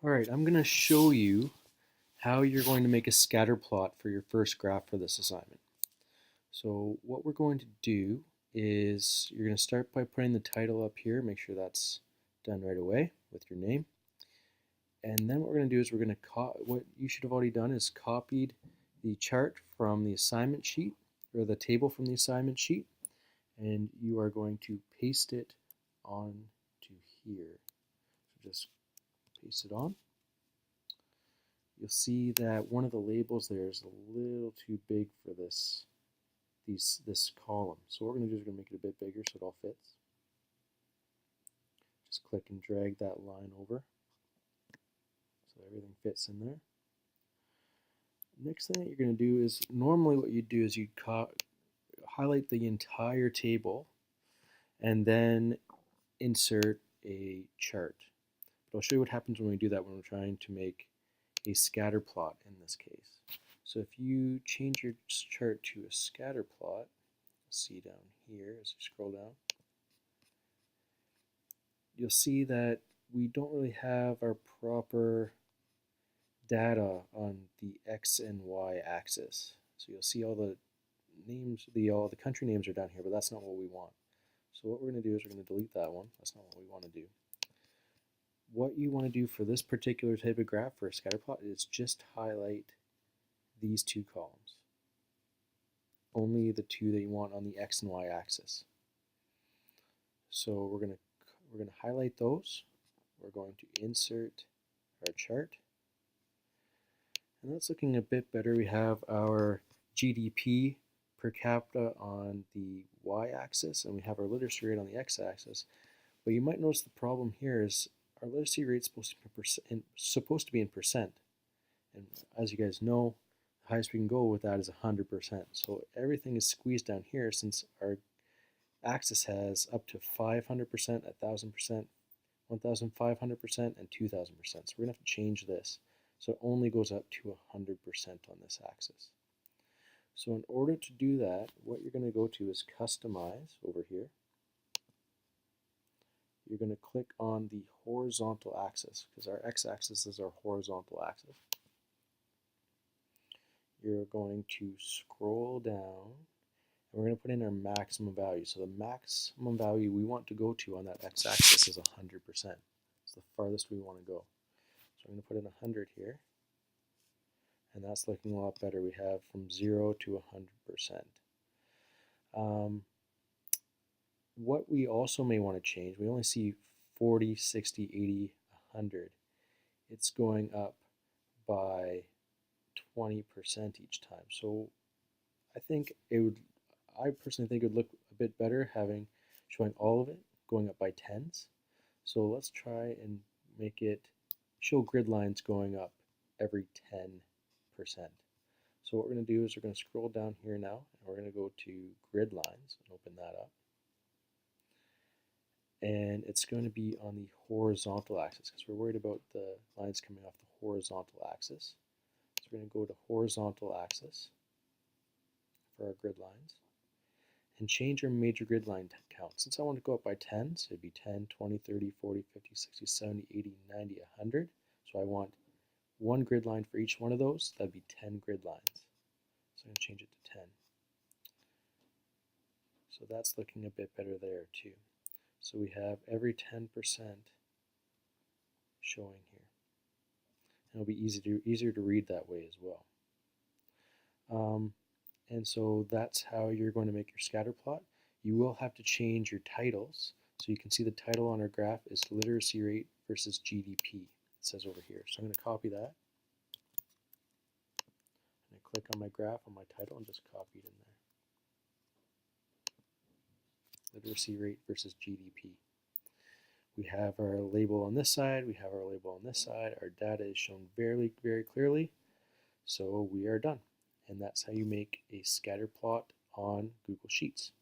All right, I'm going to show you how you're going to make a scatter plot for your first graph for this assignment. So what we're going to do is you're going to start by putting the title up here. Make sure that's done right away with your name. And then what we're going to do is we're going to what you should have already done is copied the chart from the assignment sheet or the table from the assignment sheet, and you are going to paste it on to here. So just paste it on. You'll see that one of the labels there is a little too big for this column. So what we're going to do is we're going to make it a bit bigger so it all fits. Just click and drag that line over so everything fits in there. Next thing that you're going to do is, normally what you do is you highlight the entire table and then insert a chart. But I'll show you what happens when we do that when we're trying to make a scatter plot in this case. So if you change your chart to a scatter plot, see down here as you scroll down, you'll see that we don't really have our proper data on the X and Y axis. So you'll see all the names, all the country names are down here, but that's not what we want. So what we're going to do is we're going to delete that one. That's not what we want to do. What you want to do for this particular type of graph for a scatter plot is just highlight these two columns. Only the two that you want on the X and Y axis. So we're going to highlight those. We're going to insert our chart. And that's looking a bit better. We have our GDP per capita on the y-axis, and we have our literacy rate on the x-axis. But you might notice the problem here is our literacy rate is supposed to be in percent. And as you guys know, the highest we can go with that is 100%. So everything is squeezed down here since our axis has up to 500%, 1,000%, 1,500%, and 2,000%. So we're going to have to change this. So it only goes up to 100% on this axis. So in order to do that, what you're going to go to is Customize over here. You're going to click on the horizontal axis because our x-axis is our horizontal axis. You're going to scroll down and we're going to put in our maximum value. So the maximum value we want to go to on that x-axis is 100%. It's the farthest we want to go. So I'm going to put in 100 here. And that's looking a lot better. We have from 0 to 100%. What we also may want to change, we only see 40, 60, 80, 100. It's going up by 20% each time. So I personally think it would look a bit better showing all of it going up by tens. So let's try and make it show grid lines going up every 10%. So what we're going to do is we're going to scroll down here now, and we're going to go to grid lines and open that up. And it's going to be on the horizontal axis because we're worried about the lines coming off the horizontal axis. So we're going to go to horizontal axis for our grid lines and change our major grid line count. Since I want to go up by 10, so it'd be 10, 20, 30, 40, 50, 60, 70, 80, 90, 100. So I want one grid line for each one of those. That'd be 10 grid lines. So I'm going to change it to 10. So that's looking a bit better there too. So we have every 10% showing here. And it'll be easier to read that way as well. And so that's how you're going to make your scatter plot. You will have to change your titles. So you can see the title on our graph is literacy rate versus GDP. It says over here. So I'm going to copy that. And I click on my graph on my title and just copy it in there. Literacy rate versus GDP. We have our label on this side, we have our label on this side, our data is shown very, very clearly, so we are done. And that's how you make a scatter plot on Google Sheets.